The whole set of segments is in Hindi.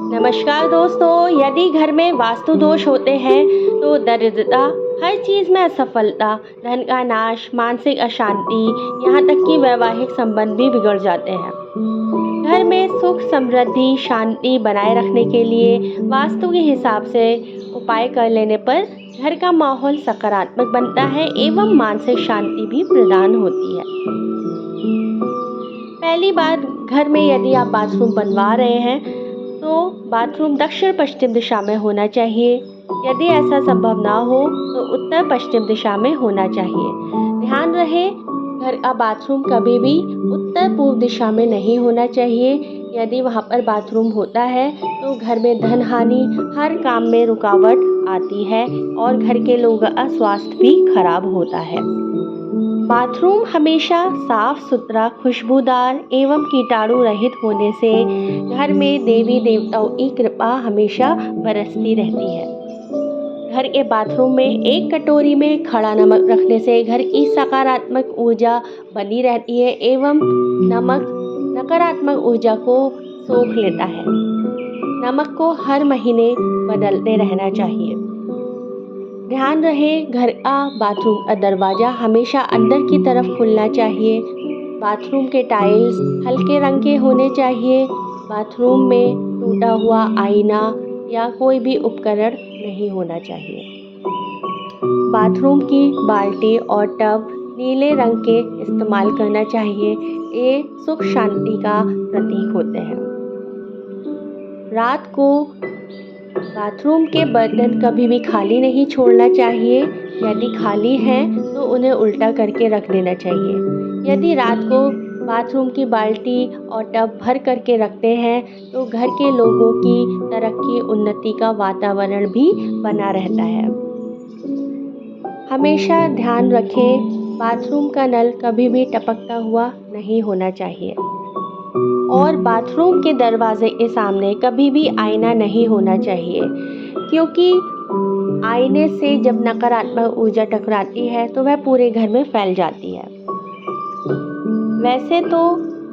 नमस्कार दोस्तों, यदि घर में वास्तु दोष होते हैं तो दरिद्रता, हर चीज़ में असफलता, धन का नाश, मानसिक अशांति, यहाँ तक कि वैवाहिक संबंध भी बिगड़ जाते हैं। घर में सुख, समृद्धि, शांति बनाए रखने के लिए वास्तु के हिसाब से उपाय कर लेने पर घर का माहौल सकारात्मक बनता है एवं मानसिक शांति भी प्रदान होती है। पहली बात, घर में यदि आप बाथरूम बनवा रहे हैं तो बाथरूम दक्षिण पश्चिम दिशा में होना चाहिए। यदि ऐसा संभव ना हो तो उत्तर पश्चिम दिशा में होना चाहिए। ध्यान रहे, घर का बाथरूम कभी भी उत्तर पूर्व दिशा में नहीं होना चाहिए। यदि वहाँ पर बाथरूम होता है तो घर में धन हानि, हर काम में रुकावट आती है और घर के लोगों का स्वास्थ्य भी खराब होता है। बाथरूम हमेशा साफ सुथरा, खुशबूदार एवं कीटाणु रहित होने से घर में देवी देवताओं की कृपा हमेशा बरसती रहती है। घर के बाथरूम में एक कटोरी में खड़ा नमक रखने से घर की सकारात्मक ऊर्जा बनी रहती है एवं नमक नकारात्मक ऊर्जा को सोख लेता है। नमक को हर महीने बदलते रहना चाहिए। ध्यान रहे, घर का बाथरूम का दरवाज़ा हमेशा अंदर की तरफ खुलना चाहिए। बाथरूम के टाइल्स हल्के रंग के होने चाहिए। बाथरूम में टूटा हुआ आईना या कोई भी उपकरण नहीं होना चाहिए। बाथरूम की बाल्टी और टब नीले रंग के इस्तेमाल करना चाहिए। ये सुख शांति का प्रतीक होते हैं। रात को बाथरूम के बर्तन कभी भी खाली नहीं छोड़ना चाहिए। यदि खाली हैं तो उन्हें उल्टा करके रख देना चाहिए। यदि रात को बाथरूम की बाल्टी और टब भर करके रखते हैं तो घर के लोगों की तरक्की, उन्नति का वातावरण भी बना रहता है। हमेशा ध्यान रखें, बाथरूम का नल कभी भी टपकता हुआ नहीं होना चाहिए और बाथरूम के दरवाजे के सामने कभी भी आईना नहीं होना चाहिए, क्योंकि आईने से जब नकारात्मक ऊर्जा टकराती है तो वह पूरे घर में फैल जाती है। वैसे तो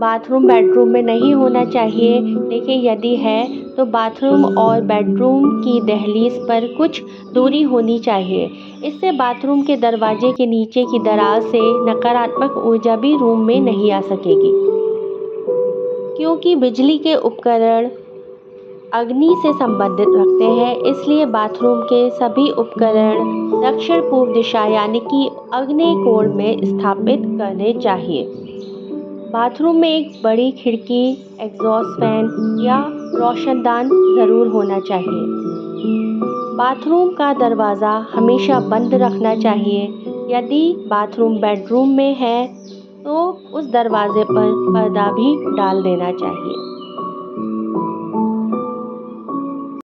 बाथरूम बेडरूम में नहीं होना चाहिए, लेकिन यदि है तो बाथरूम और बेडरूम की दहलीज पर कुछ दूरी होनी चाहिए। इससे बाथरूम के दरवाजे के नीचे की दराज से नकारात्मक ऊर्जा भी रूम में नहीं आ सकेगी, क्योंकि बिजली के उपकरण अग्नि से संबंधित रखते हैं। इसलिए बाथरूम के सभी उपकरण दक्षिण पूर्व दिशा यानी कि आग्नेय कोण में स्थापित करने चाहिए। बाथरूम में एक बड़ी खिड़की, एग्जॉस्ट फैन या रोशनदान ज़रूर होना चाहिए। बाथरूम का दरवाज़ा हमेशा बंद रखना चाहिए। यदि बाथरूम बेडरूम में है तो उस दरवाजे पर पर्दा भी डाल देना चाहिए।